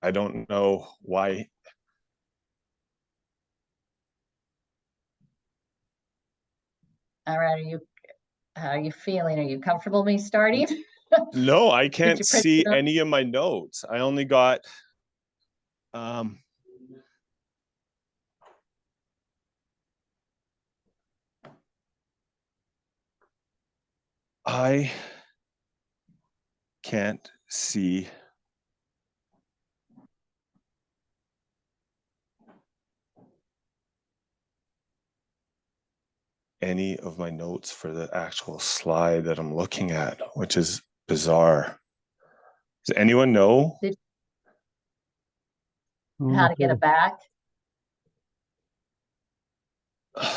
I don't know why. All right, how are you feeling? Are you comfortable me starting? No, I can't you print see it up? any of my notes. I only got I can't see any of my notes for the actual slide that I'm looking at, which is bizarre. Does anyone know How to get it back?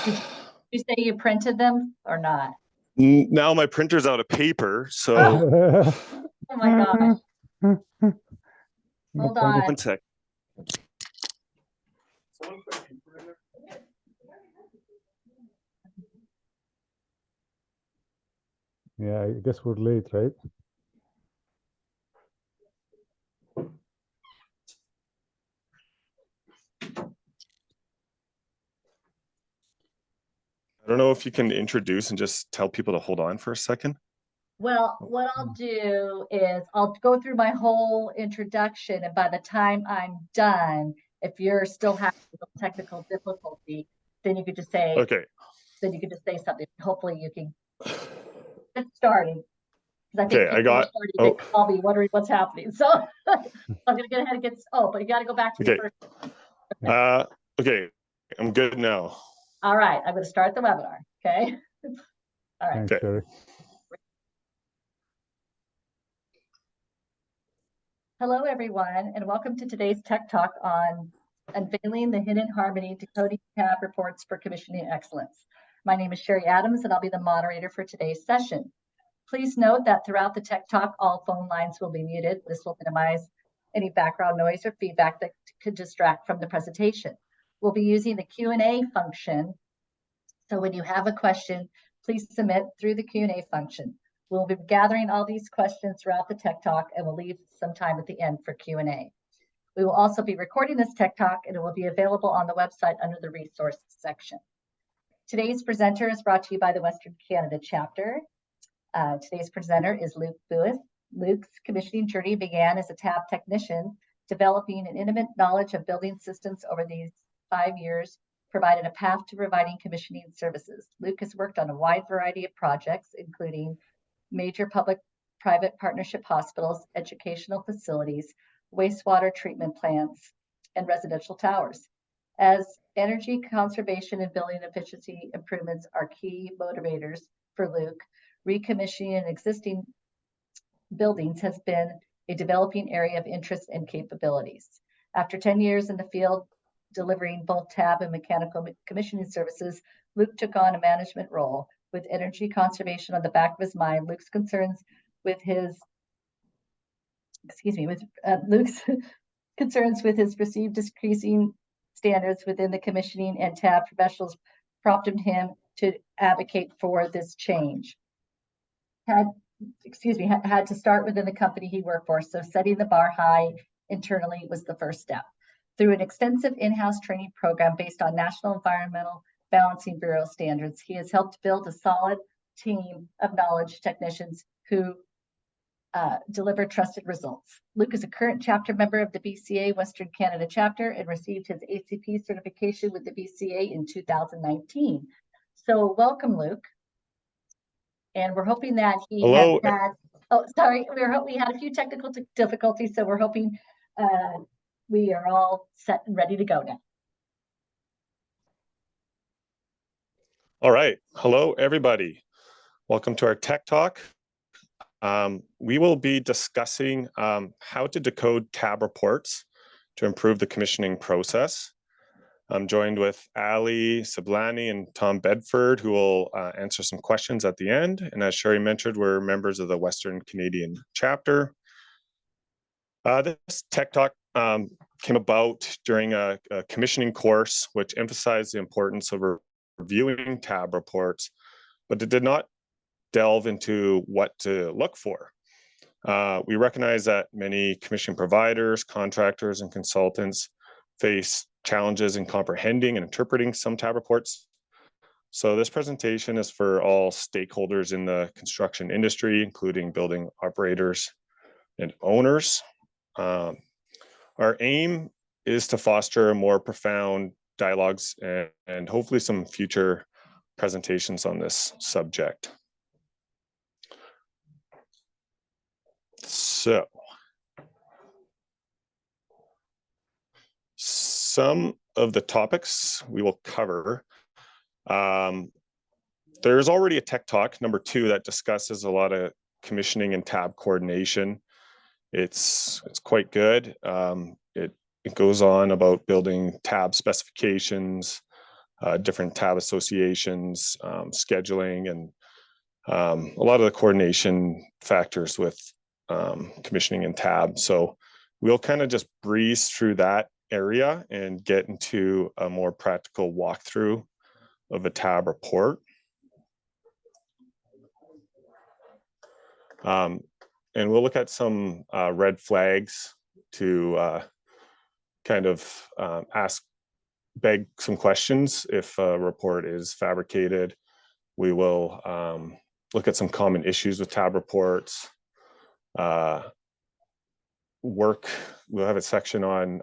Did you say you printed them or not? Now my printer's out of paper, so Oh my gosh. Hold on. 1 sec. Yeah, I guess we're late, right? I don't know if you can introduce and just tell people to hold on for a second. Well, what I'll do is I'll go through my whole introduction, and by the time I'm done, if you're still having technical difficulty, then you could just say, Okay. Then you could just say something. Hopefully you can get started. Because I think Okay, I got. They call me wondering what's happening. So I'm gonna get ahead and get. Oh, but you got to go back to the first. Okay, I'm good now. All right, I'm going to start the webinar. Okay. All right. Thanks, Sherry. Hello, everyone, and welcome to today's Tech Talk on Unveiling the Hidden Harmony Decoding tab reports for commissioning excellence. My name is Sherry Adams, and I'll be the moderator for today's session. Please note that throughout the Tech Talk, all phone lines will be muted. This will minimize any background noise or feedback that could distract from the presentation. We'll be using the Q&A function. So when you have a question, please submit through the Q&A function. We'll be gathering all these questions throughout the Tech Talk, and we'll leave some time at the end for Q&A. We will also be recording this Tech Talk, and it will be available on the website under the resources section. Today's presenter is brought to you by the Western Canada chapter. Today's presenter is Luke Buis. Luke's commissioning journey began as a tab technician, developing an intimate knowledge of building systems over these 5 years, provided a path to providing commissioning services. Luke has worked on a wide variety of projects, including major public-private partnership hospitals, educational facilities, wastewater treatment plants, and residential towers. As energy conservation and building efficiency improvements are key motivators for Luke, recommissioning existing buildings has been a developing area of interest and capabilities. After 10 years in the field, delivering both tab and mechanical commissioning services, Luke took on a management role. With energy conservation on the back of his mind, Luke's concerns with his perceived decreasing standards within the commissioning and tab professionals prompted him to advocate for this change. Had to start within the company he worked for, so setting the bar high internally was the first step. Through an extensive in-house training program based on National Environmental Balancing Bureau standards, he has helped build a solid team of knowledge technicians who deliver trusted results. Luke is a current chapter member of the BCA Western Canada chapter and received his ACP certification with the BCA in 2019. So welcome, Luke. And we're hoping that he Hello. We had a few technical difficulties, so we're hoping we are all set and ready to go now. All right. Hello, everybody. Welcome to our Tech Talk. We will be discussing how to decode tab reports to improve the commissioning process. I'm joined with Ali Sablani and Tom Bedford, who will answer some questions at the end. And as Sherry mentioned, we're members of the Western Canadian chapter. This Tech Talk came about during a commissioning course, which emphasized the importance of reviewing tab reports, but it did not delve into what to look for. We recognize that many commissioning providers, contractors, and consultants face challenges in comprehending and interpreting some tab reports. So this presentation is for all stakeholders in the construction industry, including building operators and owners. Our aim is to foster a more profound dialogues and hopefully some future presentations on this subject. So, some of the topics we will cover. There's already a Tech Talk, number 2, that discusses a lot of commissioning and tab coordination. It's quite good. It goes on about building tab specifications, different tab associations, scheduling, and a lot of the coordination factors with commissioning and tab. So we'll kind of just breeze through that area and get into a more practical walkthrough of a tab report. And we'll look at some red flags to kind of beg some questions if a report is fabricated. We will look at some common issues with tab reports. We'll have a section on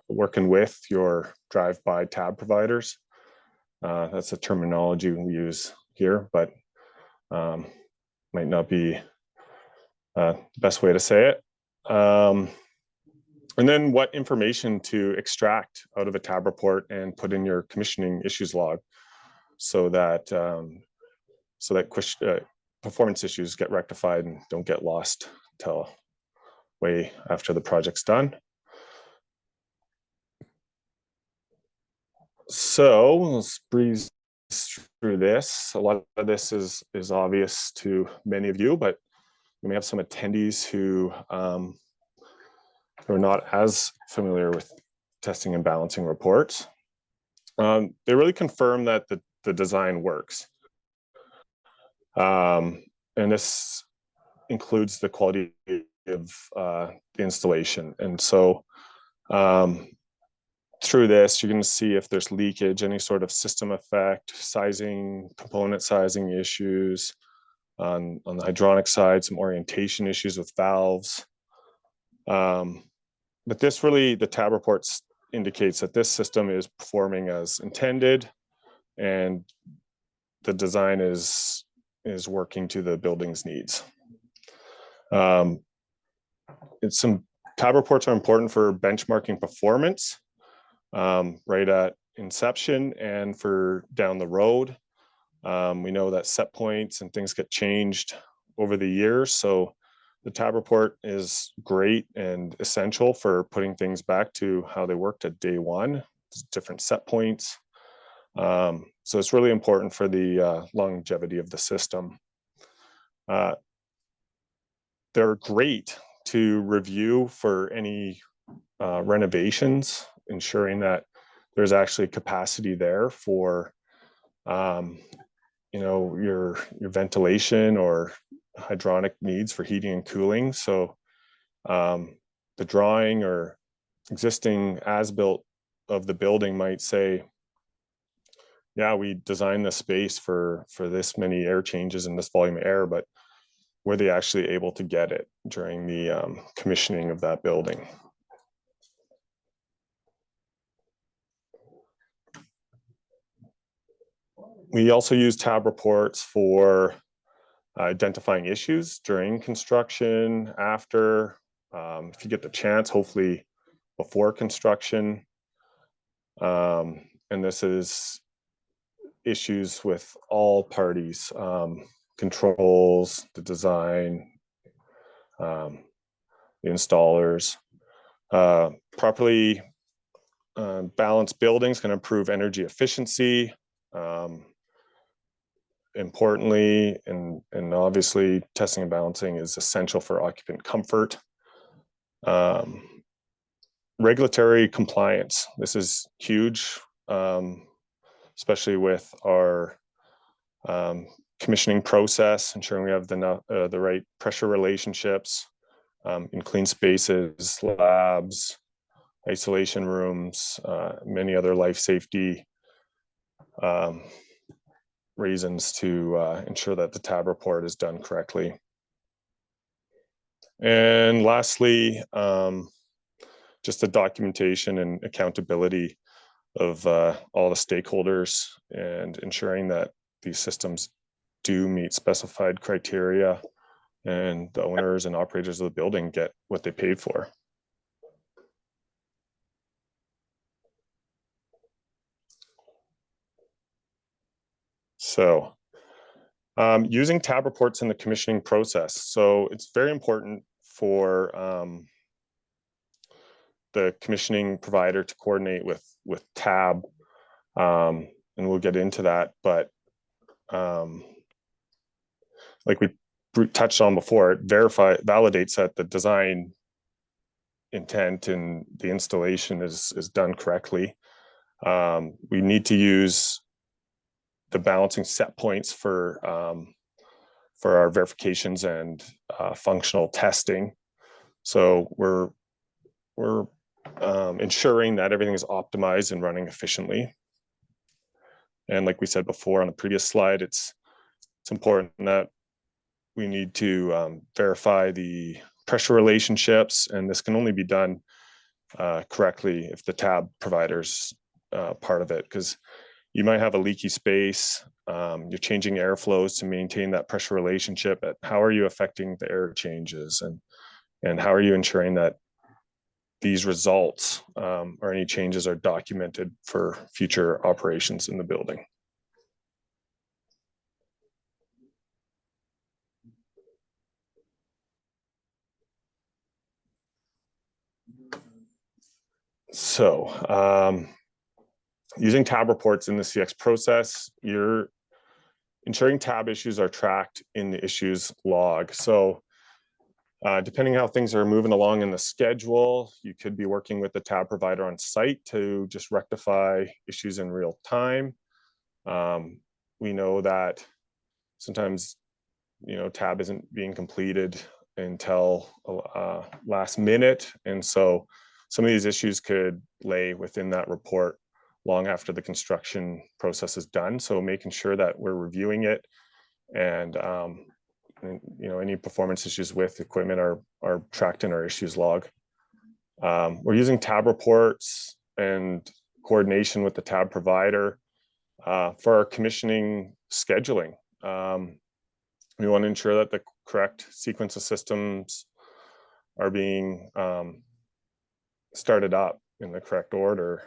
working with your drive-by tab providers. That's the terminology we use here, but might not be the best way to say it. And then what information to extract out of a tab report and put in your commissioning issues log so that performance issues get rectified and don't get lost till way after the project's done. So let's breeze through this. A lot of this is obvious to many of you, but we may have some attendees who are not as familiar with testing and balancing reports. They really confirm that the design works. And this includes the quality of the installation. And so through this, you're going to see if there's leakage, any sort of system effect, sizing, component sizing issues. On the hydronic side, some orientation issues with valves. But this really, the tab reports indicates that this system is performing as intended and the design is working to the building's needs. Some tab reports are important for benchmarking performance right at inception and for down the road. We know that set points and things get changed over the years, so the tab report is great and essential for putting things back to how they worked at day one, different set points. So it's really important for the longevity of the system. They're great to review for any renovations, ensuring that there's actually capacity there for your ventilation or hydronic needs for heating and cooling. So the drawing or existing as-built of the building might say, yeah, we designed the space for this many air changes and this volume of air, but were they actually able to get it during the commissioning of that building? We also use tab reports for identifying issues during construction, after, if you get the chance, hopefully before construction. And this is issues with all parties, controls, the design, the installers. Properly balanced buildings can improve energy efficiency. Importantly, and obviously testing and balancing is essential for occupant comfort. Regulatory compliance. This is huge, especially with our commissioning process, ensuring we have the right pressure relationships in clean spaces, labs, isolation rooms, many other life safety reasons to ensure that the tab report is done correctly. And lastly, just the documentation and accountability of all the stakeholders and ensuring that these systems do meet specified criteria and the owners and operators of the building get what they paid for. So using tab reports in the commissioning process. So it's very important for the commissioning provider to coordinate with tab, and we'll get into that, but like we touched on before, it validates that the design intent and the installation is done correctly. We need to use the balancing set points for our verifications and functional testing. So we're ensuring that everything is optimized and running efficiently. And like we said before on the previous slide, it's important that we need to verify the pressure relationships, and this can only be done correctly if the tab provider's part of it, because you might have a leaky space, you're changing airflows to maintain that pressure relationship, but how are you affecting the air changes, and how are you ensuring that these results or any changes are documented for future operations in the building. So using tab reports in the CX process, you're ensuring tab issues are tracked in the issues log. So depending how things are moving along in the schedule, you could be working with the tab provider on site to just rectify issues in real time. We know that sometimes, tab isn't being completed until last minute. And so some of these issues could lay within that report long after the construction process is done. So making sure that we're reviewing it and any performance issues with equipment are tracked in our issues log. We're using tab reports and coordination with the tab provider for our commissioning scheduling. We want to ensure that the correct sequence of systems are being started up in the correct order,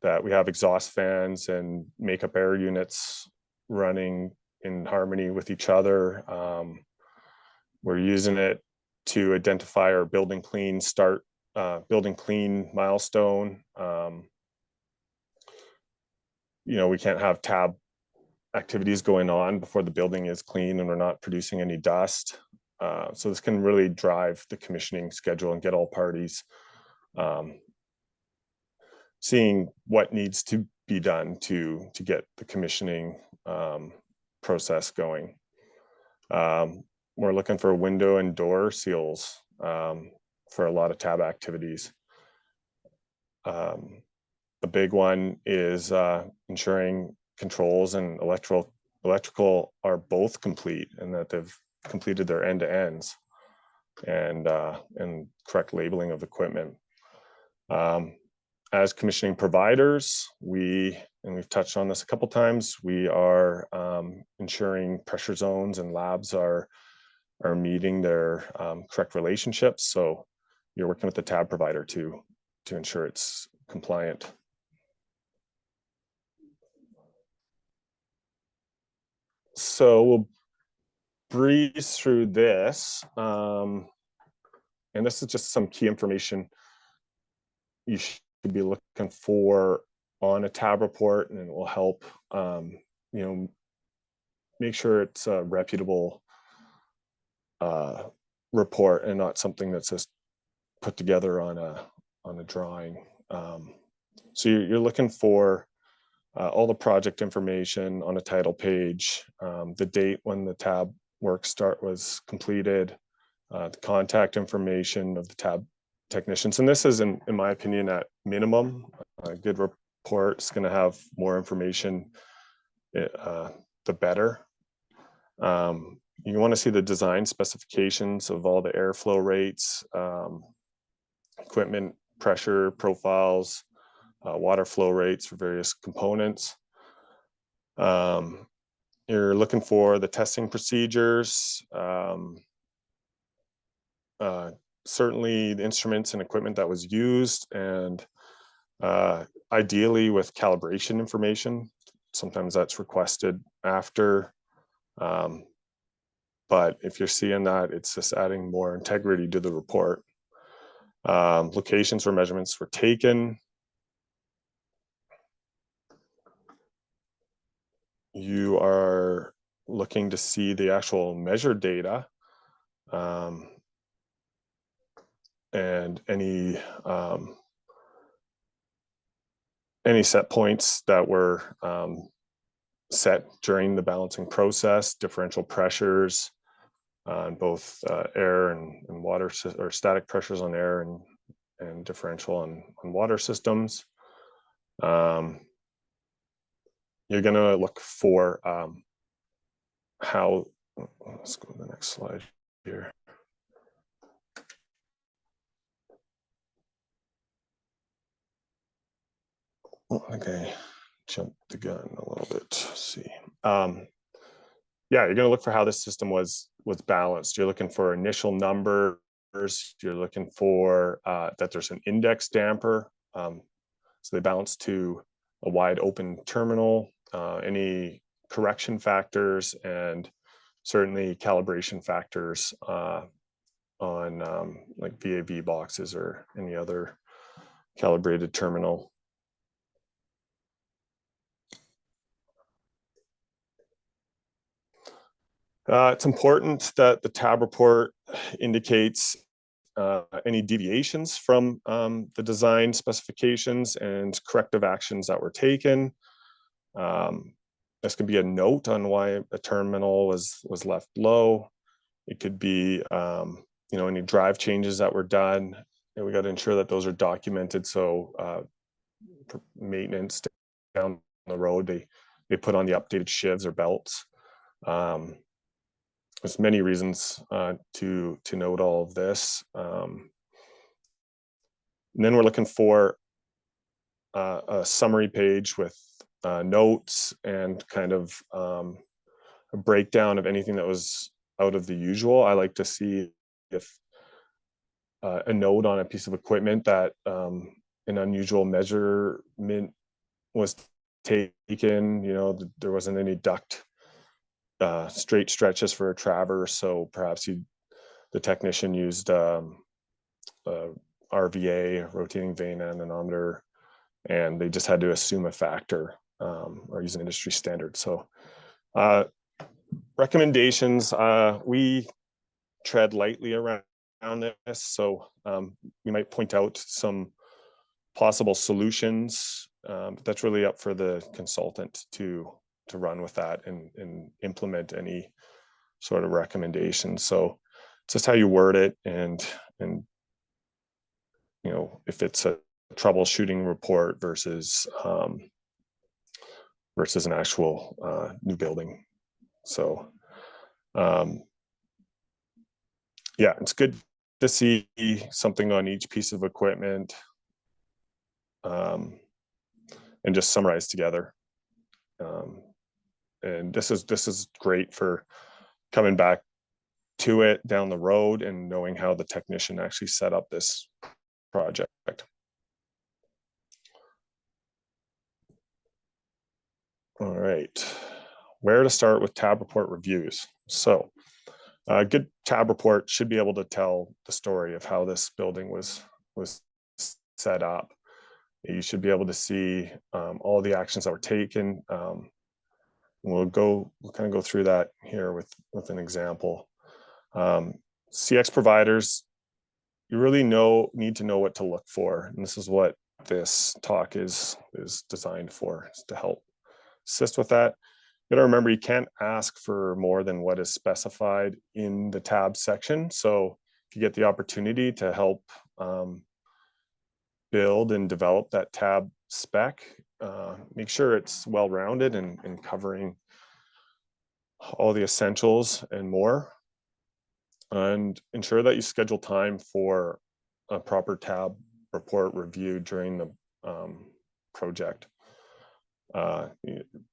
that we have exhaust fans and makeup air units running in harmony with each other. We're using it to identify our building clean milestone. We can't have tab activities going on before the building is clean and we're not producing any dust. So this can really drive the commissioning schedule and get all parties seeing what needs to be done to get the commissioning process going. We're looking for window and door seals for a lot of tab activities. A big one is ensuring controls and electrical are both complete and that they've completed their end-to-ends and correct labeling of equipment. As commissioning providers, we've touched on this a couple times, we are ensuring pressure zones and labs are meeting their correct relationships. So you're working with the tab provider to ensure it's compliant. So we'll breeze through this. And this is just some key information you should be looking for on a tab report, and it will help make sure it's a reputable report and not something that's just put together on a drawing. So you're looking for all the project information on a title page, the date when the tab work was completed, the contact information of the tab technicians. And this is, in my opinion, at minimum. A good report is going to have more information, the better. You want to see the design specifications of all the airflow rates, equipment pressure profiles, water flow rates for various components. You're looking for the testing procedures, certainly the instruments and equipment that was used, and ideally with calibration information. Sometimes that's requested after, but if you're seeing that, it's just adding more integrity to the report. Locations where measurements were taken. You are looking to see the actual measured data, and any set points that were set during the balancing process, differential pressures on both air and water, or static pressures on air and differential on water systems. You're going to look for how, let's go to the next slide here. Okay, jumped the gun a little bit. Let's see. Yeah, you're going to look for how this system was balanced. You're looking for initial numbers. You're looking for that there's an index damper. So they balance to a wide open terminal, any correction factors, and certainly calibration factors on like VAV boxes or any other calibrated terminal. It's important that the tab report indicates any deviations from the design specifications and corrective actions that were taken. This could be a note on why a terminal was left low. It could be any drive changes that were done. And we got to ensure that those are documented. So maintenance down the road, they put on the updated shivs or belts. There's many reasons to note all of this. And then we're looking for a summary page with notes and kind of a breakdown of anything that was out of the usual. I like to see if a note on a piece of equipment that an unusual measurement was taken, there wasn't any duct straight stretches for a traverse, so perhaps the technician used RVA, rotating vane anemometer, and they just had to assume a factor or use an industry standard. So recommendations, we tread lightly around this, so we might point out some possible solutions, but that's really up for the consultant to run with that and implement any sort of recommendations. So it's just how you word it, and if it's a troubleshooting report versus an actual new building. So yeah, it's good to see something on each piece of equipment and just summarize together. And this is great for coming back to it down the road and knowing how the technician actually set up this project. All right, where to start with tab report reviews? So a good tab report should be able to tell the story of how this building was set up. You should be able to see all the actions that were taken. We'll kind of go through that here with an example. CX providers, you really need to know what to look for, and this is what this talk is designed for, is to help assist with that. You gotta remember, you can't ask for more than what is specified in the tab section. So if you get the opportunity to help build and develop that tab spec, make sure it's well-rounded and covering all the essentials and more, and ensure that you schedule time for a proper tab report review during the project.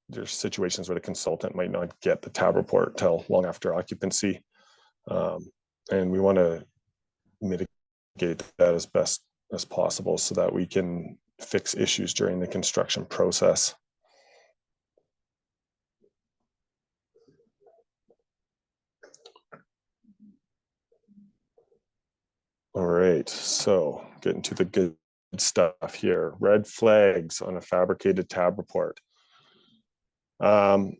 There's situations where the consultant might not get the tab report till long after occupancy, and we want to mitigate that as best as possible so that we can fix issues during the construction process. All right, so getting to the good stuff here. Red flags on a fabricated tab report. And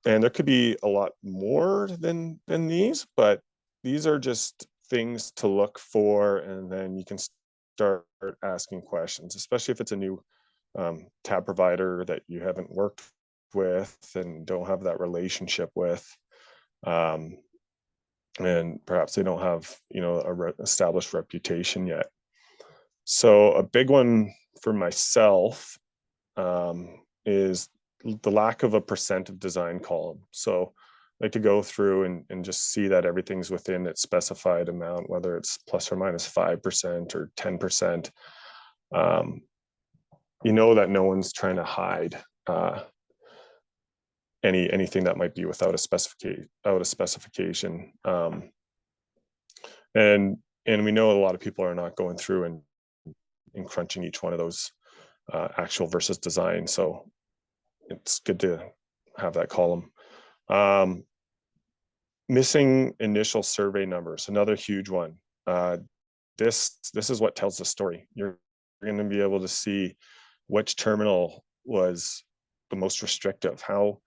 there could be a lot more than these, but these are just things to look for, and then you can start asking questions, especially if it's a new tab provider that you haven't worked with and don't have that relationship with. And perhaps they don't have, a established reputation yet. So a big one for myself is the lack of a % of design column. So I like to go through and just see that everything's within its specified amount, whether it's plus or minus 5% or 10%. That no one's trying to hide anything that might be without a specification. And we know a lot of people are not going through and crunching each one of those actual versus design. So it's good to have that column. Missing initial survey numbers, another huge one. This is what tells the story. You're going to be able to see which terminal was the most restrictive, how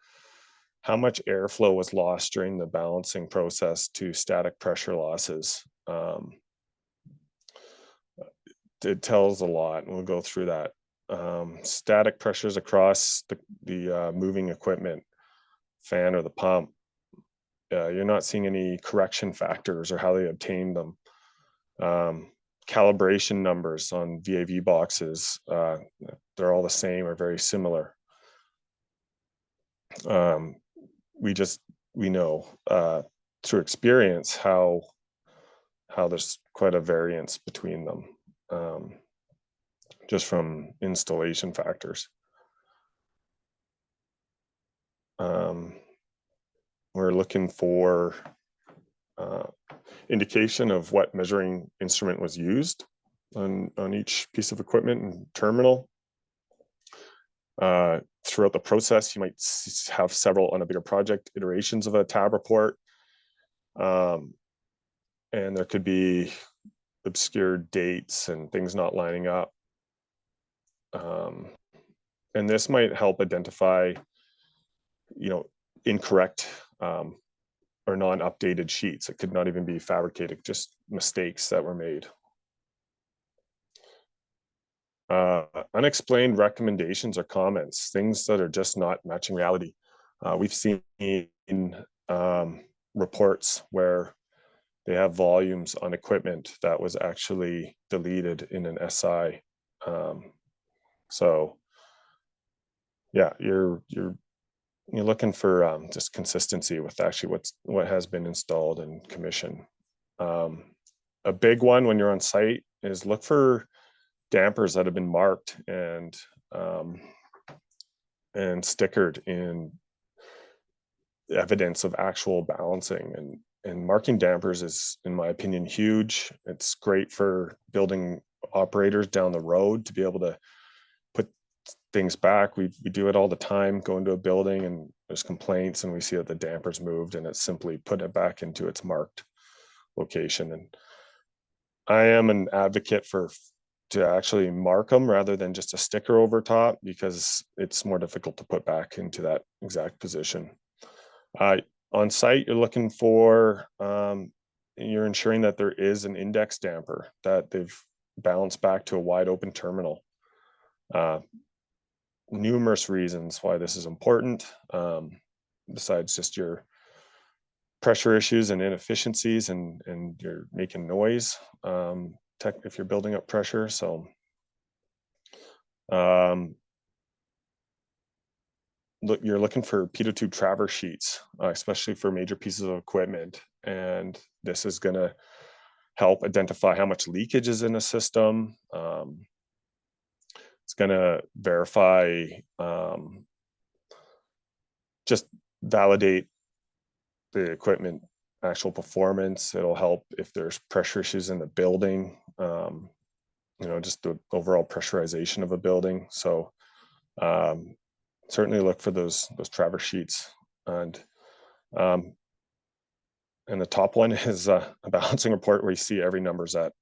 much airflow was lost during the balancing process to static pressure losses. It tells a lot, and we'll go through that. Static pressures across the moving equipment, fan or the pump. You're not seeing any correction factors or how they obtained them. Calibration numbers on VAV boxes, they're all the same or very similar. We know through experience how there's quite a variance between them, just from installation factors. We're looking for indication of what measuring instrument was used on each piece of equipment and terminal. Throughout the process, you might have several on a bigger project iterations of a tab report. And there could be obscure dates and things not lining up. And this might help identify, incorrect or non-updated sheets. It could not even be fabricated, just mistakes that were made. Unexplained recommendations or comments, things that are just not matching reality. We've seen reports where they have volumes on equipment that was actually deleted in an SI. So yeah, you're looking for just consistency with actually what has been installed and commissioned. A big one when you're on site is look for dampers that have been marked and stickered in evidence of actual balancing, and marking dampers is, in my opinion, huge. It's great for building operators down the road to be able to put things back. We do it all the time, go into a building and there's complaints and we see that the damper's moved, and it's simply put it back into its marked location. And I am an advocate to actually mark them rather than just a sticker over top, because it's more difficult to put back into that exact position. On site, you're looking for, you're ensuring that there is an index damper, that they've balance back to a wide open terminal. Numerous reasons why this is important, besides just your pressure issues and inefficiencies, and you're making noise if you're building up pressure. So you're looking for pitot tube traverse sheets, especially for major pieces of equipment, and this is going to help identify how much leakage is in a system. It's going to verify, just validate the equipment actual performance. It'll help if there's pressure issues in the building, just the overall pressurization of a building. So certainly look for those traverse sheets. And the top one is a balancing report where you see every number's at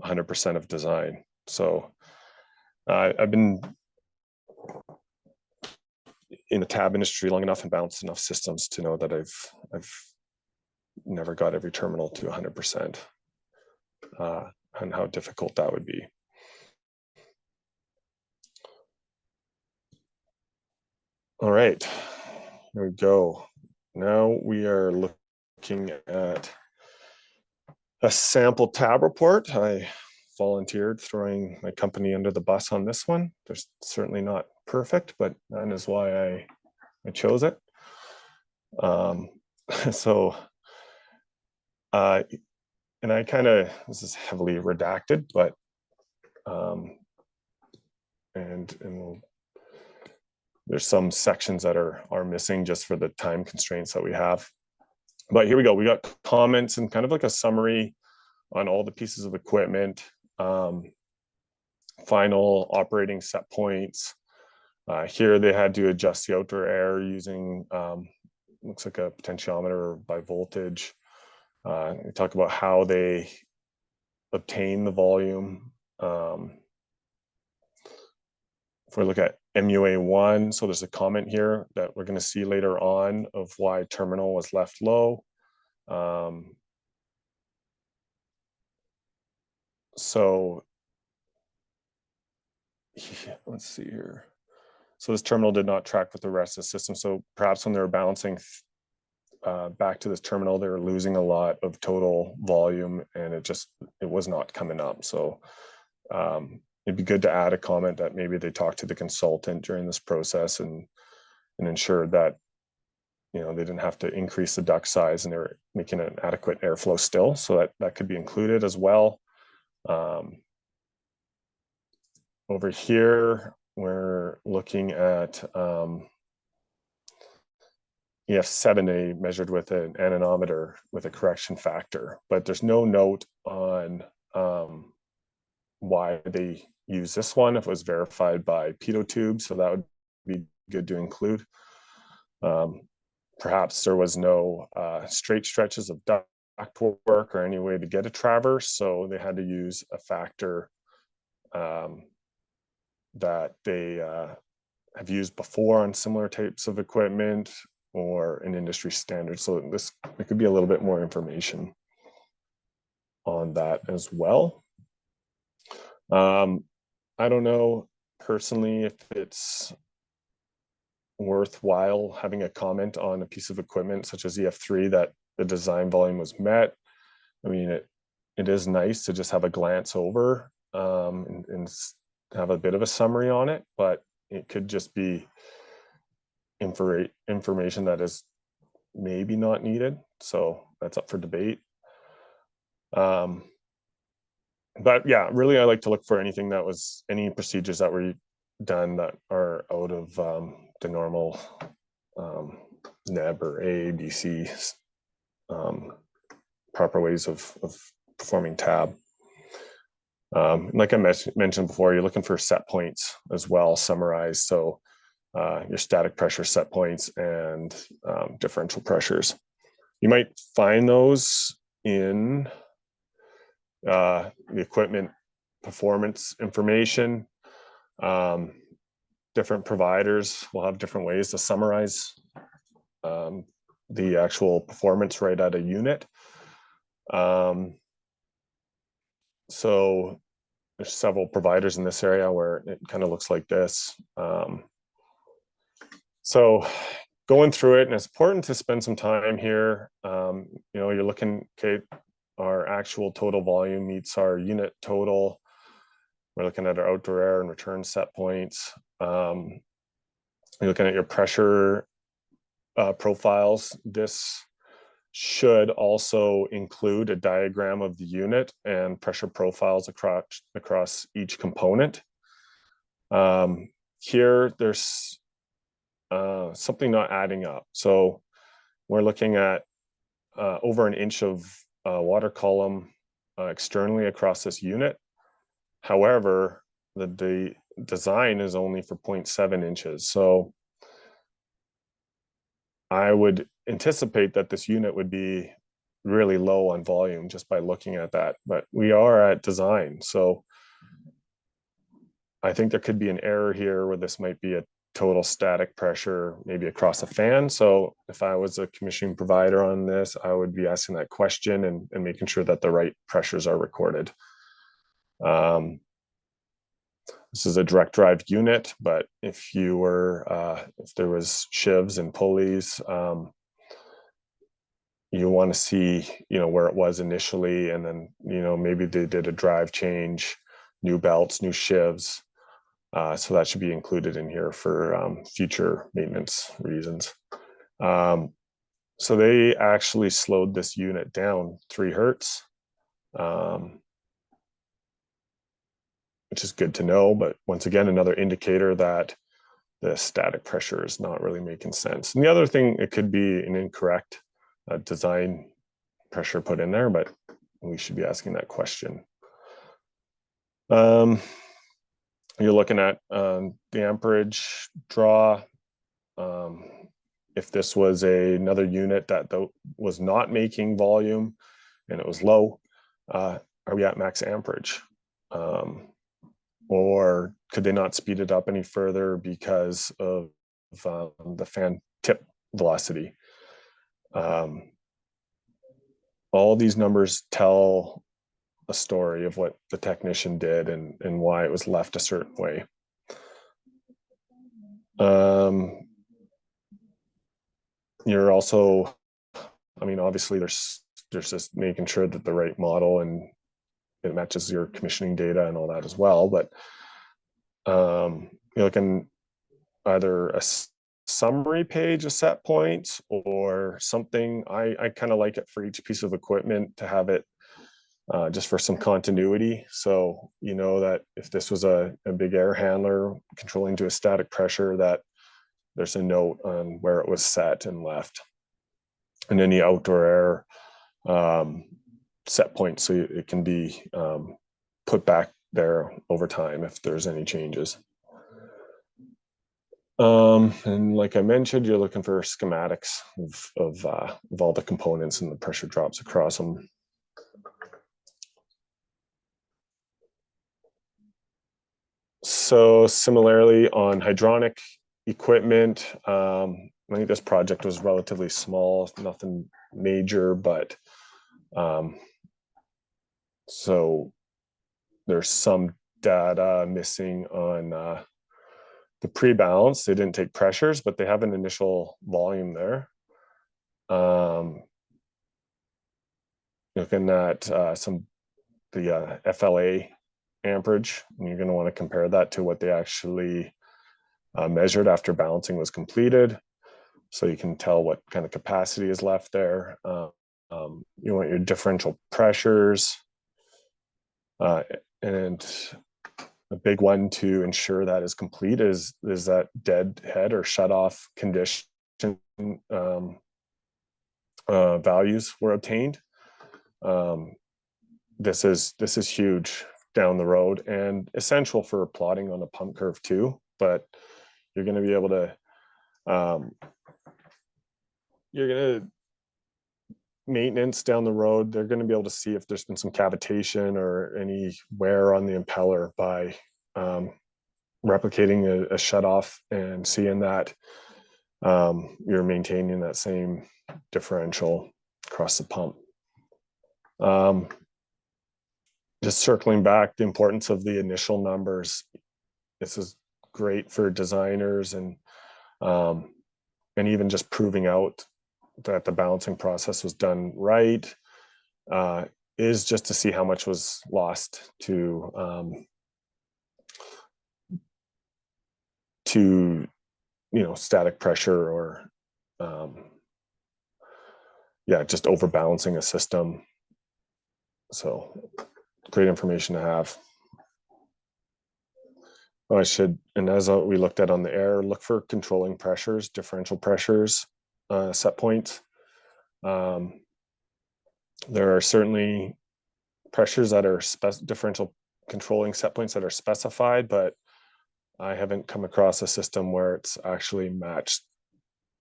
100% of design. So I've been in the tab industry long enough and balanced enough systems to know that I've never got every terminal to 100%, and how difficult that would be. All right, here we go. Now we are looking at a sample tab report. I volunteered throwing my company under the bus on this one. They're certainly not perfect, but that is why I chose it. And I this is heavily redacted, but there's some sections that are missing just for the time constraints that we have. But here we go. We got comments and kind of like a summary on all the pieces of equipment, final operating set points. Here they had to adjust the outdoor air using, looks like a potentiometer by voltage. We talk about how they obtain the volume. If we look at MUA1, so there's a comment here that we're going to see later on of why terminal was left low. So yeah, let's see here. So this terminal did not track with the rest of the system. So perhaps when they were balancing back to this terminal, they were losing a lot of total volume, and it was not coming up. So it'd be good to add a comment that maybe they talked to the consultant during this process and ensured that they didn't have to increase the duct size and they were making an adequate airflow still. So that could be included as well. Over here, we're looking at EF7A measured with an anemometer with a correction factor, but there's no note on why they use this one, if it was verified by pitot tube, so that would be good to include. Perhaps there was no straight stretches of duct work or any way to get a traverse, so they had to use a factor that they have used before on similar types of equipment or an industry standard. So there could be a little bit more information on that as well. I don't know personally if it's worthwhile having a comment on a piece of equipment such as EF3 that the design volume was met. I mean, it is nice to just have a glance over and have a bit of a summary on it, but it could just be information that is maybe not needed. So that's up for debate. But yeah, really, I like to look for any procedures that were done that are out of the normal NEB or AABC proper ways of performing tab. Like I mentioned before, you're looking for set points as well, summarized. So your static pressure set points and differential pressures. You might find those in the equipment performance information. Different providers will have different ways to summarize the actual performance right at a unit. So there's several providers in this area where it kind of looks like this. So going through it, and it's important to spend some time here. You're looking, okay, our actual total volume meets our unit total. We're looking at our outdoor air and return set points. You're looking at your pressure profiles. This should also include a diagram of the unit and pressure profiles across each component. Here, there's something not adding up. So we're looking at over an inch of water column externally across this unit. However, the design is only for 0.7 inches. So I would anticipate that this unit would be really low on volume just by looking at that, but we are at design. So I think there could be an error here where this might be a total static pressure, maybe across a fan. So if I was a commissioning provider on this, I would be asking that question and making sure that the right pressures are recorded. This is a direct drive unit, but if you were, if there was shivs and pulleys, you want to see, where it was initially, and then, maybe they did a drive change, new belts, new shivs. So that should be included in here for future maintenance reasons. So they actually slowed this unit down 3 hertz, which is good to know. But once again, another indicator that the static pressure is not really making sense. And the other thing, it could be an incorrect design pressure put in there, but we should be asking that question. You're looking at the amperage draw. If this was another unit that was not making volume and it was low, are we at max amperage? Or could they not speed it up any further because of the fan tip velocity? All these numbers tell a story of what the technician did and why it was left a certain way. You're also, obviously there's just making sure that the right model and it matches your commissioning data and all that as well. But you're looking either a summary page of set points or something. I kind of like it for each piece of equipment to have it just for some continuity. So that if this was a big air handler controlling to a static pressure, that there's a note on where it was set and left. And any outdoor air set points, so it can be put back there over time if there's any changes. And like I mentioned, you're looking for schematics of all the components and the pressure drops across them. So similarly on hydronic equipment, I think this project was relatively small, nothing major, but so there's some data missing on the pre-balance. They didn't take pressures, but they have an initial volume there. Looking at the FLA amperage, and you're going to want to compare that to what they actually measured after balancing was completed, so you can tell what kind of capacity is left there. You want your differential pressures, and a big one to ensure that is complete is that dead head or shut off condition values were obtained. This is huge down the road and essential for plotting on a pump curve too, but you're going to be able to maintenance down the road, they're going to be able to see if there's been some cavitation or any wear on the impeller by replicating a shutoff and seeing that you're maintaining that same differential across the pump. just circling back, the importance of the initial numbers. This is great for designers and even just proving out that the balancing process was done right, is just to see how much was lost to static pressure or just overbalancing a system. So great information to have. And as we looked at on the air, look for controlling pressures, differential pressures, set points. There are certainly pressures that are differential controlling set points that are specified, but I haven't come across a system where it's actually matched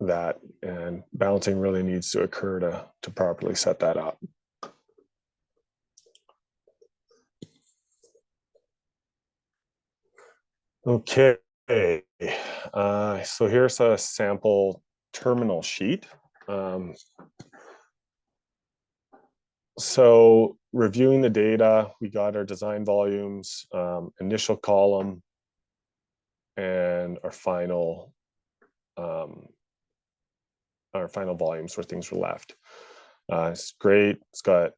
that, and balancing really needs to occur to properly set that up. Okay, so here's a sample terminal sheet. So reviewing the data, we got our design volumes, initial column, and our final volumes where things were left. It's great. It's got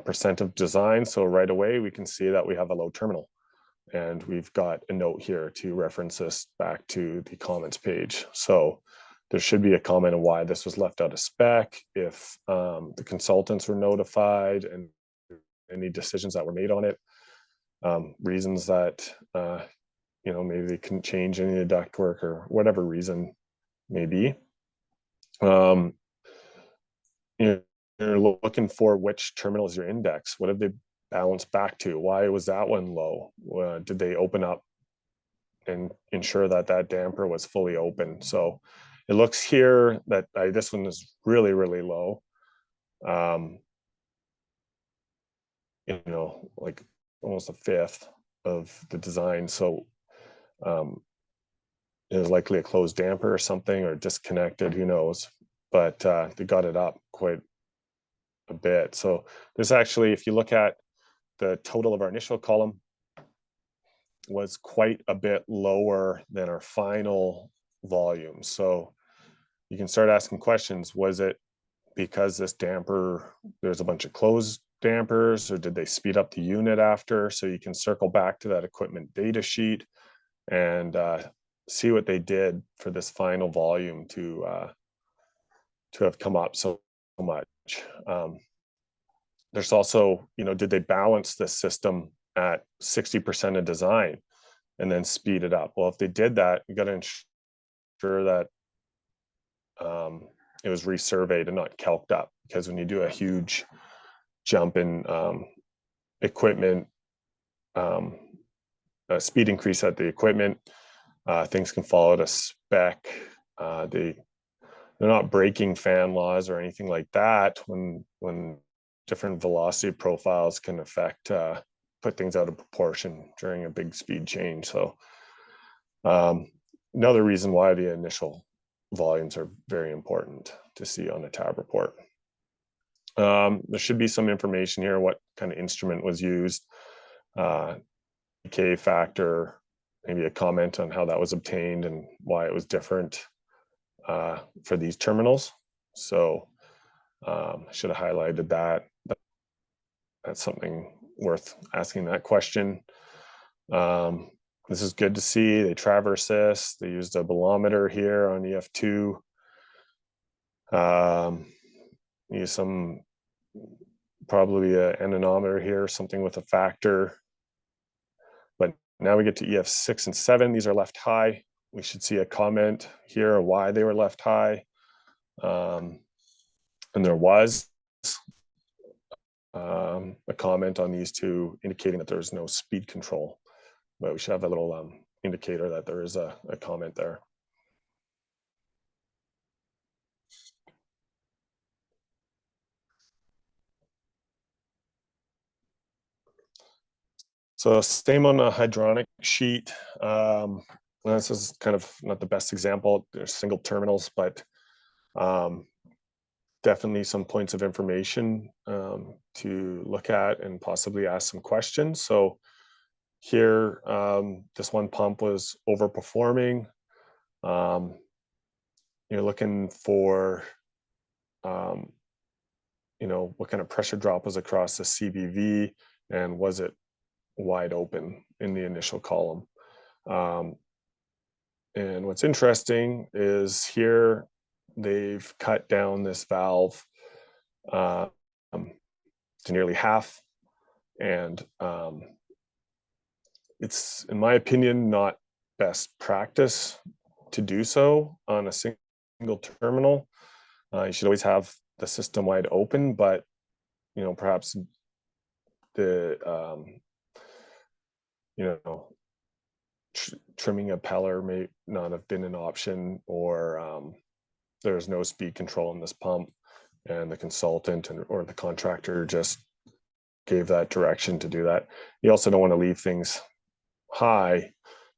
percent of design. So right away, we can see that we have a low terminal. And we've got a note here to reference this back to the comments page. So there should be a comment on why this was left out of spec, if the consultants were notified, and any decisions that were made on it, reasons that maybe they couldn't change any of the ductwork or whatever reason may be. You're looking for which terminal is your index. What have they balanced back to? Why was that one low? Did they open up and ensure that that damper was fully open? So it looks here that this one is really, really low. Like almost a fifth of the design. So it was likely a closed damper or something, or disconnected, who knows, but they got it up quite a bit. So there's actually, if you look at the total of our initial column, was quite a bit lower than our final volume. So you can start asking questions. Was it because this damper, there's a bunch of closed dampers, or did they speed up the unit after? So you can circle back to that equipment data sheet and see what they did for this final volume to have come up so much. There's also, did they balance this system at 60% of design and then speed it up? Well, if they did that, you got to ensure that it was resurveyed and not calced up, because when you do a huge jump in equipment, speed increase at the equipment, things can fall out of spec. They're not breaking fan laws or anything like that when different velocity profiles can affect, put things out of proportion during a big speed change. So another reason why the initial volumes are very important to see on a tab report. There should be some information here, what kind of instrument was used, decay factor, maybe a comment on how that was obtained and why it was different for these terminals. So I should have highlighted that. That's something worth asking that question. This is good to see. They traverse this. They used a bolometer here on EF2. Use some, probably an anemometer here, something with a factor. But now we get to EF6 and 7. These are left high. We should see a comment here on why they were left high. And there was a comment on these two indicating that there's no speed control. But we should have a little indicator that there is a comment there. So same on the hydronic sheet. This is kind of not the best example. There's single terminals, but definitely some points of information to look at and possibly ask some questions. So here, this one pump was overperforming. You're looking for, what kind of pressure drop was across the CBV, and was it wide open in the initial column? And what's interesting is here they've cut down this valve to nearly half, and it's, in my opinion, not best practice to do so on a single terminal. You should always have the system wide open, but perhaps the trimming a peller may not have been an option, or there's no speed control in this pump, and the consultant or the contractor just gave that direction to do that. You also don't want to leave things high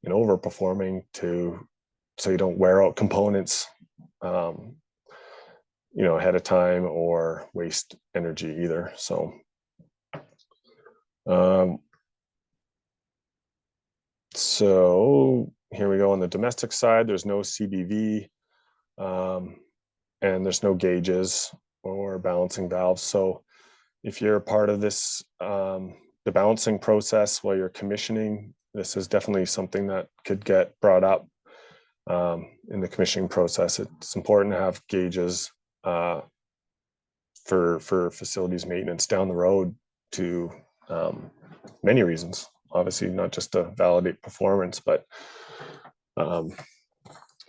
and overperforming so you don't wear out components ahead of time, or waste energy either. So so here we go. On the domestic side, there's no CBV, and there's no gauges or balancing valves. So if you're a part of this, the balancing process while you're commissioning, this is definitely something that could get brought up in the commissioning process. It's important to have gauges for facilities maintenance down the road, to many reasons. Obviously, not just to validate performance, but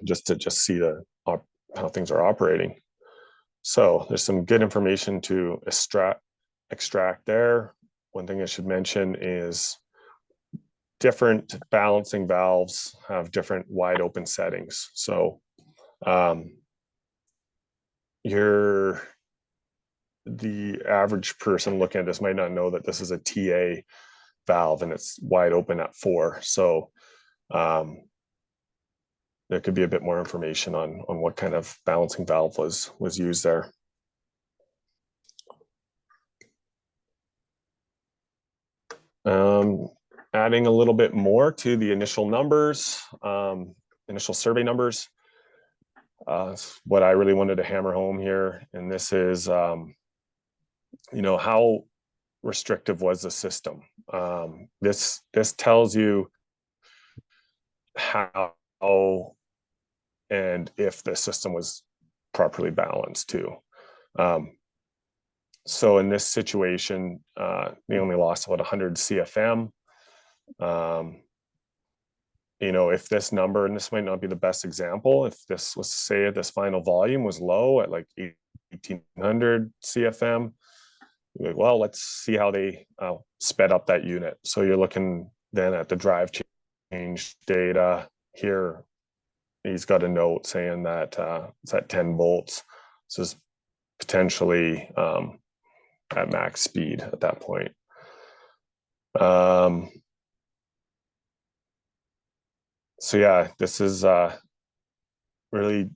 just to see how things are operating. So there's some good information to extract there. One thing I should mention is different balancing valves have different wide open settings. So the average person looking at this might not know that this is a TA valve and it's wide open at 4. So there could be a bit more information on what kind of balancing valve was used there. Adding a little bit more to the initial numbers, initial survey numbers. What I really wanted to hammer home here, and this is, how restrictive was the system. This tells you how and if the system was properly balanced too. So in this situation, they only lost about 100 CFM. If this number, and this might not be the best example, if this was, say, this final volume was low at like 1800 CFM, you're like, well, let's see how they sped up that unit. So you're looking then at the drive change data here. He's got a note saying that it's at 10 volts. This is potentially at max speed at that point. So yeah, this is really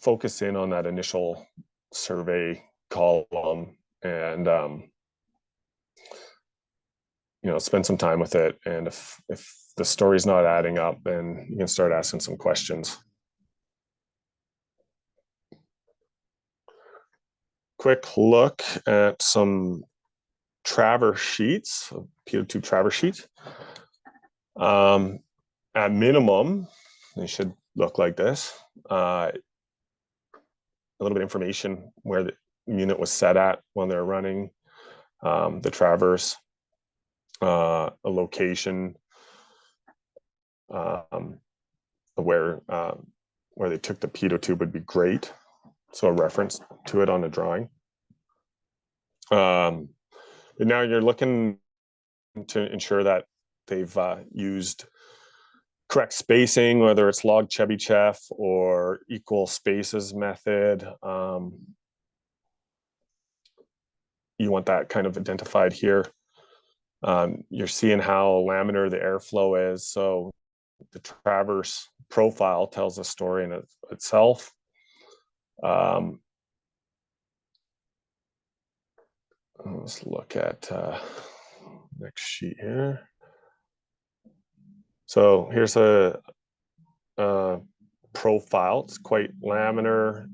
focus in on that initial survey column, and spend some time with it. And if the story's not adding up, then you can start asking some questions. Quick look at some traverse sheets, PO2 traverse sheets. At minimum, they should look like this. A little bit of information where the unit was set at when they're running the traverse, a location where they took the pitot tube would be great. So a reference to it on the drawing. And now you're looking to ensure that they've used correct spacing, whether it's log Chebyshev or equal spaces method. You want that kind of identified here. You're seeing how laminar the airflow is. So the traverse profile tells a story in itself. let's look at next sheet here. So here's a profile. It's quite laminar.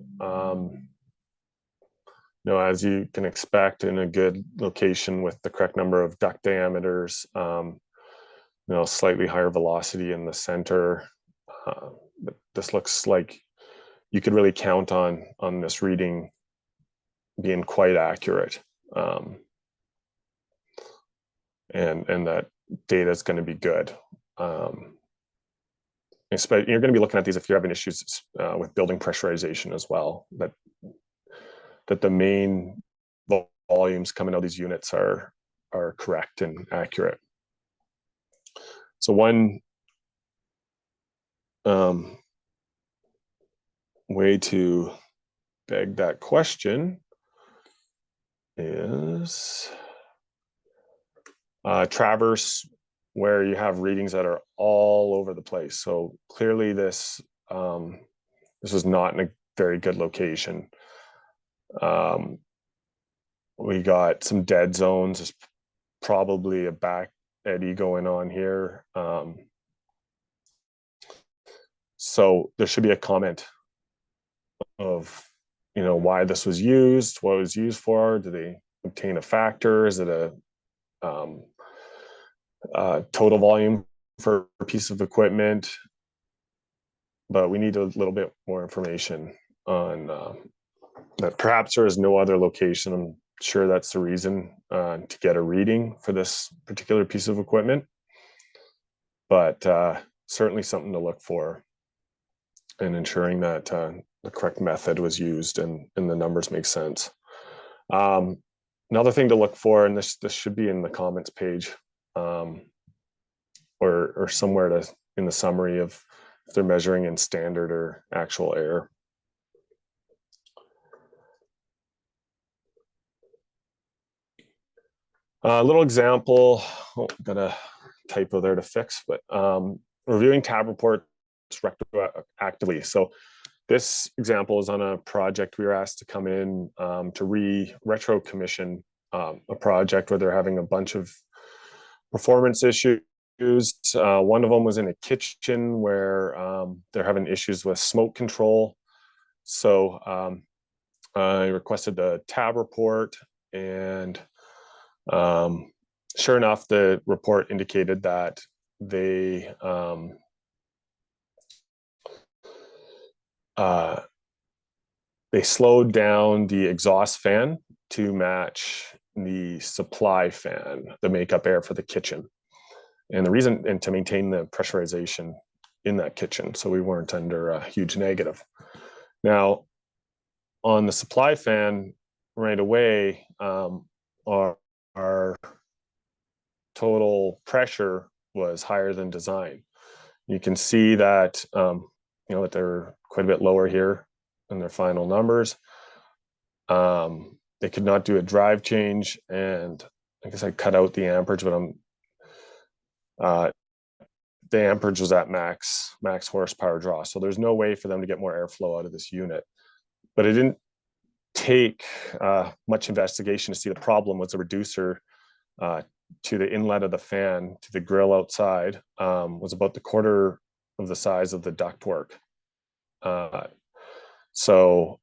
As you can expect in a good location with the correct number of duct diameters, slightly higher velocity in the center. But this looks like you could really count on this reading being quite accurate. And that data is going to be good. You're going to be looking at these if you're having issues with building pressurization as well, that the main volumes coming out of these units are correct and accurate. So one way to beg that question is traverse, where you have readings that are all over the place. So clearly this was not in a very good location. We got some dead zones. There's probably a back eddy going on here. So there should be a comment of, why this was used, what it was used for. Did they obtain a factor? Is it a total volume for a piece of equipment? But we need a little bit more information on that. Perhaps there is no other location. I'm sure that's the reason to get a reading for this particular piece of equipment, but certainly something to look for in ensuring that the correct method was used and the numbers make sense. Another thing to look for, and this should be in the comments page, or somewhere in the summary of if they're measuring in standard or actual error. A little example, got a typo there to fix, but reviewing tab reports retroactively. So this example is on a project we were asked to come in to retro commission a project where they're having a bunch of performance issues. One of them was in a kitchen where they're having issues with smoke control. So I requested the tab report, and sure enough, the report indicated that they slowed down the exhaust fan to match the supply fan, the makeup air for the kitchen. And the reason, and to maintain the pressurization in that kitchen, so we weren't under a huge negative. Now, on the supply fan, right away, our total pressure was higher than design. You can see that that they're quite a bit lower here in their final numbers. They could not do a drive change, and I guess I cut out the amperage, but the amperage was at max horsepower draw. So there's no way for them to get more airflow out of this unit. But it didn't take much investigation to see the problem was the reducer to the inlet of the fan to the grill outside was about the quarter of the size of the ductwork. So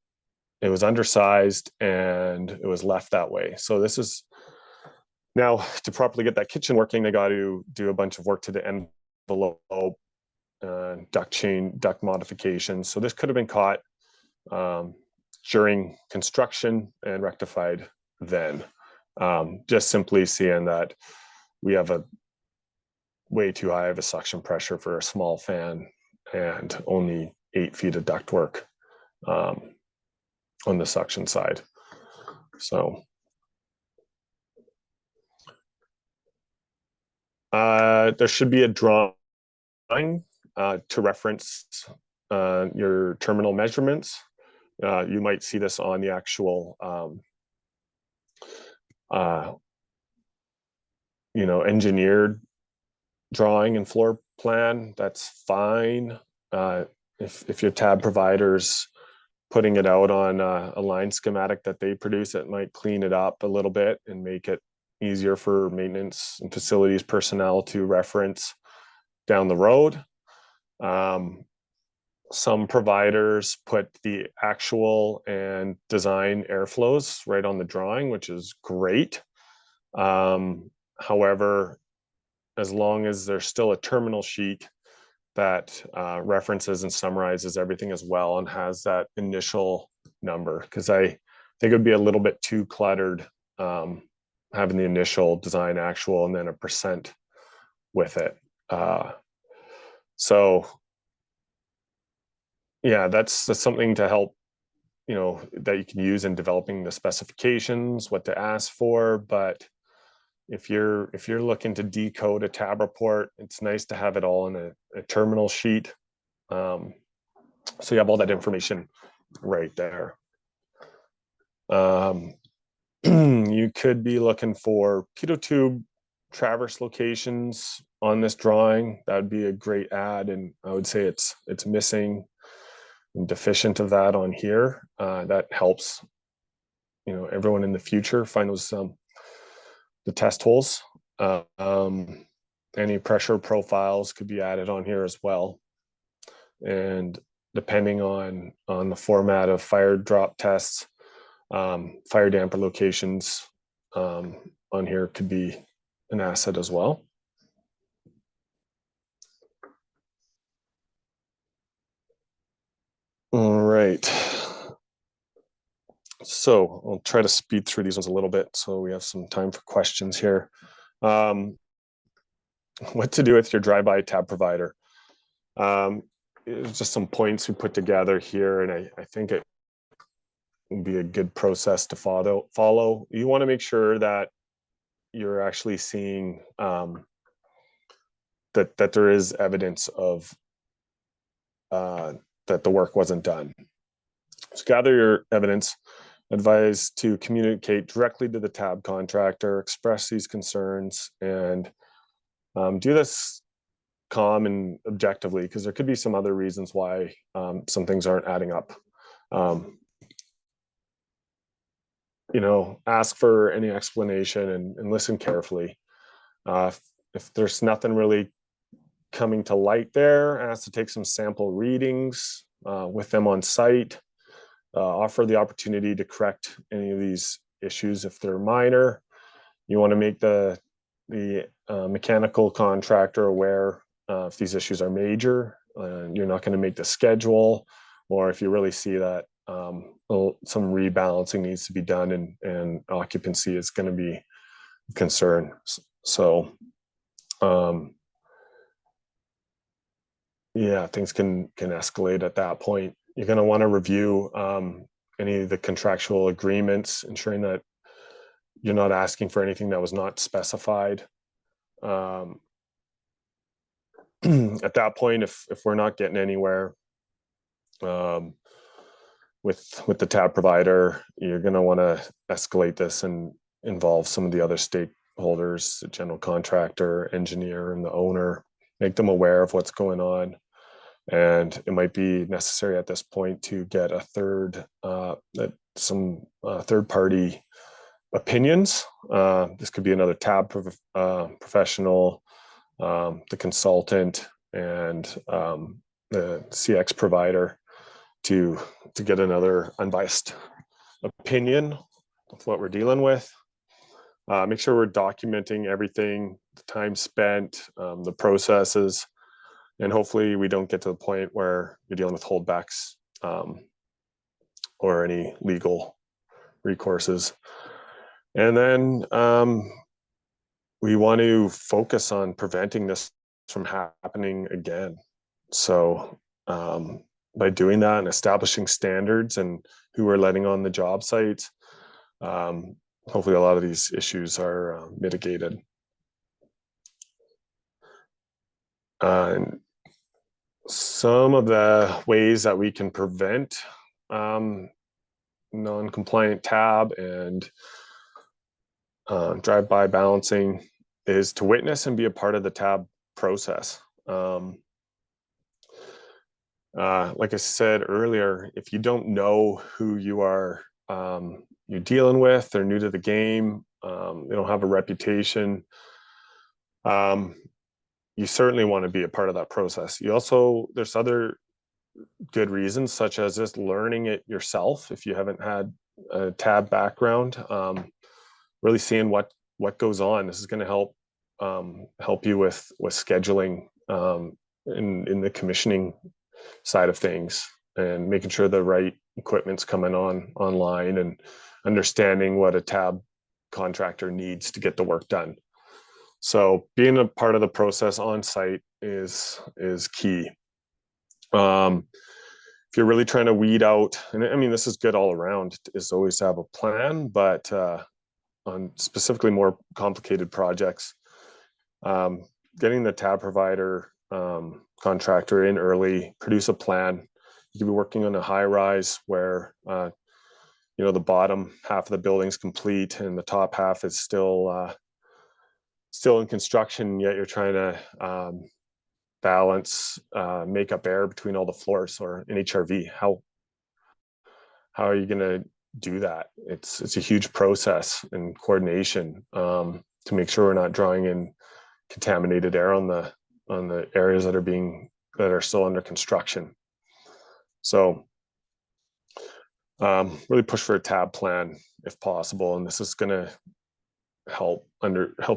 it was undersized and it was left that way. So this is now, to properly get that kitchen working, they got to do a bunch of work to the envelope, duct modifications. So this could have been caught during construction and rectified then. Just simply seeing that we have a way too high of a suction pressure for a small fan and only 8 feet of ductwork on the suction side. So there should be a drawing to reference your terminal measurements. You might see this on the actual engineered drawing and floor plan. That's fine. If your tab providers putting it out on a line schematic that they produce, it might clean it up a little bit and make it easier for maintenance and facilities personnel to reference down the road. Some providers put the actual and design airflows right on the drawing, which is great. However, as long as there's still a terminal sheet that references and summarizes everything as well and has that initial number, because I think it would be a little bit too cluttered, having the initial design actual and then a percent with it. So yeah, that's something to help, that you can use in developing the specifications, what to ask for. But if you're looking to decode a tab report, it's nice to have it all in a terminal sheet. So you have all that information right there. You could be looking for pitot tube traverse locations on this drawing. That would be a great add, and I would say it's missing and deficient of that on here. That helps, everyone in the future find those the test holes. Any pressure profiles could be added on here as well, and depending on the format of fire drop tests, fire damper locations on here could be an asset as well. All right. So I'll try to speed through these ones a little bit so we have some time for questions here. What to do with your drive-by tab provider. It's just some points we put together here, and I think it would be a good process to follow. You want to make sure that you're actually seeing that there is evidence of that the work wasn't done. So gather your evidence. Advise to communicate directly to the tab contractor, express these concerns, and do this calm and objectively, because there could be some other reasons why some things aren't adding up. Ask for any explanation and listen carefully. If there's nothing really coming to light there, ask to take some sample readings with them on site. Offer the opportunity to correct any of these issues if they're minor. You want to make the mechanical contractor aware if these issues are major. You're not going to make the schedule, or if you really see that some rebalancing needs to be done and occupancy is going to be a concern. So yeah, things can escalate at that point. You're going to want to review any of the contractual agreements, ensuring that you're not asking for anything that was not specified. At that point, if we're not getting anywhere with the tab provider, you're going to want to escalate this and involve some of the other stakeholders, the general contractor, engineer, and the owner. Make them aware of what's going on. And it might be necessary at this point to get some third-party opinions. This could be another tab professional, the consultant, and the CX provider to get another unbiased opinion of what we're dealing with. Make sure we're documenting everything, the time spent, the processes. And hopefully we don't get to the point where you're dealing with holdbacks or any legal recourses. And then we want to focus on preventing this from happening again. So by doing that and establishing standards and who we're letting on the job sites, hopefully a lot of these issues are mitigated. And some of the ways that we can prevent non-compliant tab and drive-by balancing is to witness and be a part of the tab process. like I said earlier, if you don't know who you are you're dealing with, they're new to the game, they don't have a reputation, you certainly want to be a part of that process. You also, there's other good reasons, such as just learning it yourself if you haven't had a tab background, really seeing what goes on. This is going to help you with scheduling in the commissioning side of things, and making sure the right equipment's coming online, and understanding what a tab contractor needs to get the work done. So being a part of the process on site is key. If you're really trying to weed out, and I mean, this is good all around, is always to have a plan, but on specifically more complicated projects, getting the tab provider contractor in early, produce a plan. You could be working on a high rise where the bottom half of the building's complete and the top half is still in construction, yet you're trying to balance make up air between all the floors, or an HRV. How are you going to do that? It's a huge process and coordination to make sure we're not drawing in contaminated air on the areas that are still under construction. So really push for a tab plan if possible, and this is going to help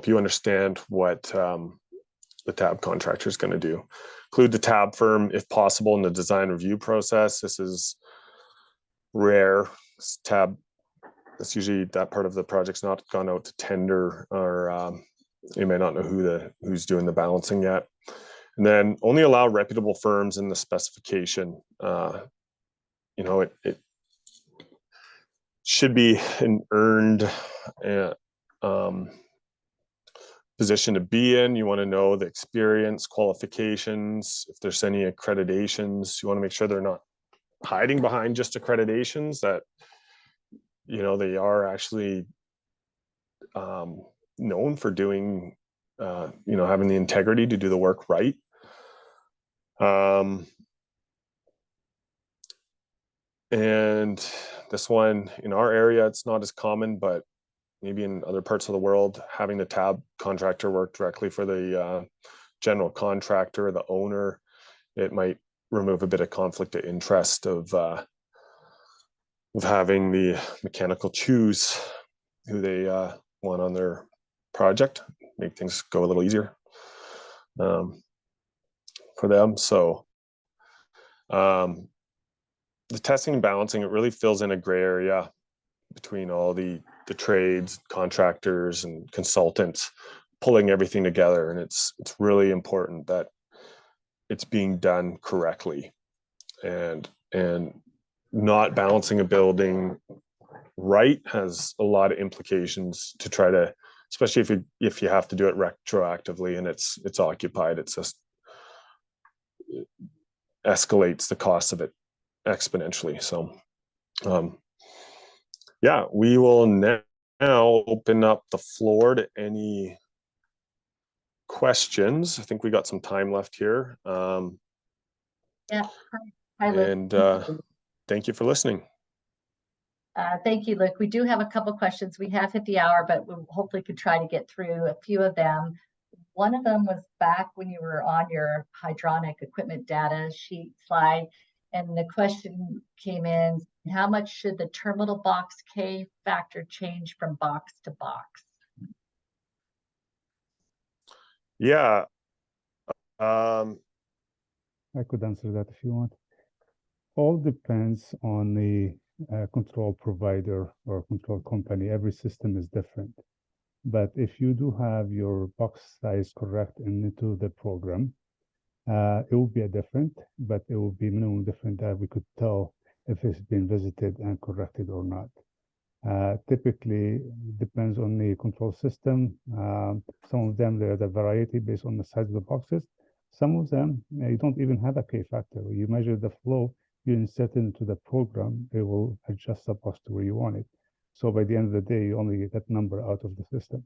you understand what the tab contractor is going to do. Include the tab firm if possible in the design review process. This is rare. That's usually, that part of the project's not gone out to tender, or you may not know who's doing the balancing yet. And then only allow reputable firms in the specification. It should be an earned position to be in. You want to know the experience, qualifications, if there's any accreditations. You want to make sure they're not hiding behind just accreditations, that they are actually known for doing having the integrity to do the work right. And this one, in our area, it's not as common, but maybe in other parts of the world, having the tab contractor work directly for the general contractor, the owner, it might remove a bit of conflict of interest of having the mechanical choose who they want on their project, make things go a little easier for them. So the testing and balancing, it really fills in a gray area between all the trades, contractors, and consultants, pulling everything together. And it's really important that it's being done correctly, and not balancing a building right has a lot of implications to try to, especially if you have to do it retroactively and it's occupied. It's just, it escalates the cost of it exponentially. So yeah, we will now open up the floor to any questions. I think we got some time left here. Yeah. Hi, Luke. And thank you for listening. Thank you, Luke. We do have a couple questions. We have hit the hour, but we hopefully could try to get through a few of them. One of them was back when you were on your hydronic equipment data sheet slide, and the question came in: how much should the terminal box K factor change from box to box? Yeah. I could answer that if you want. All depends on the control provider or control company. Every system is different. But if you do have your box size correct into the program, it will be a different, but it will be minimum different that we could tell if it's been visited and corrected or not. Typically, depends on the control system. Some of them, there's a variety based on the size of the boxes. Some of them, you don't even have a K factor. You measure the flow, you insert it into the program, it will adjust the box to where you want it. So by the end of the day, you only get that number out of the system.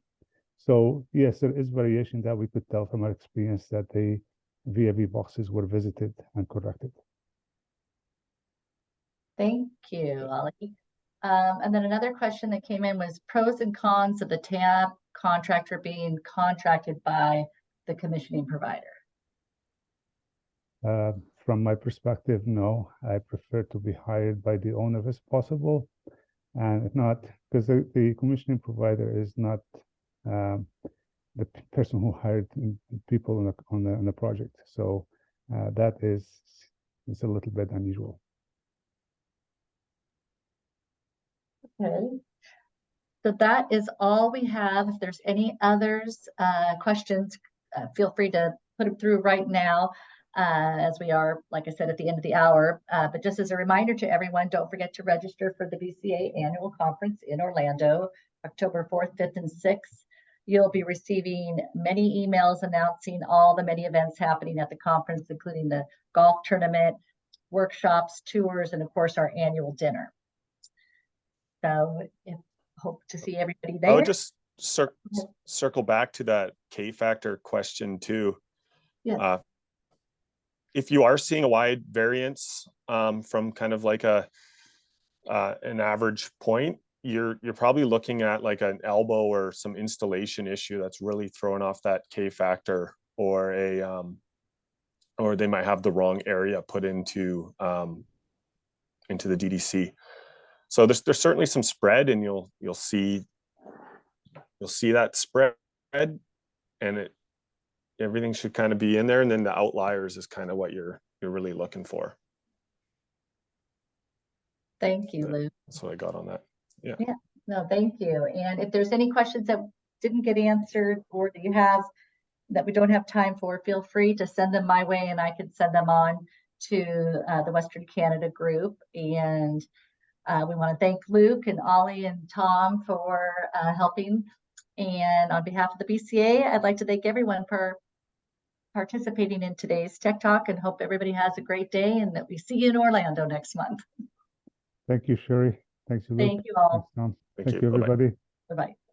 So yes, there is variation that we could tell from our experience that the VAV boxes were visited and corrected. Thank you, Ollie. And then another question that came in was pros and cons of the TAB contractor being contracted by the commissioning provider. From my perspective, no. I prefer to be hired by the owner if possible, and if not, because the commissioning provider is not the person who hired people on the project. So that is a little bit unusual. Okay. So that is all we have. If there's any others questions, feel free to put them through right now, as we are, like I said, at the end of the hour. But just as a reminder to everyone, don't forget to register for the BCA annual conference in Orlando, October 4th, 5th, and 6th. You'll be receiving many emails announcing all the many events happening at the conference, including the golf tournament, workshops, tours, and of course, our annual dinner. So hope to see everybody there. I would just circle back to that K-factor question too. Yes. If you are seeing a wide variance from kind of like an average point, you're probably looking at like an elbow or some installation issue that's really throwing off that K-factor, or or they might have the wrong area put into the DDC. So there's certainly some spread, and you'll see that spread, and everything should kind of be in there, and then the outliers is kind of what you're really looking for. Thank you, Luke. That's what I got on that. Yeah. No, thank you. And if there's any questions that didn't get answered or that you have that we don't have time for, feel free to send them my way, and I can send them on to the Western Canada group. And we want to thank Luke and Ollie and Tom for helping. And on behalf of the BCA, I'd like to thank everyone for participating in today's Tech Talk, and hope everybody has a great day and that we see you in Orlando next month. Thank you, Sherry. Thanks, Luke. Thank you all. Thanks, Tom. Thank you. Everybody. Bye-bye.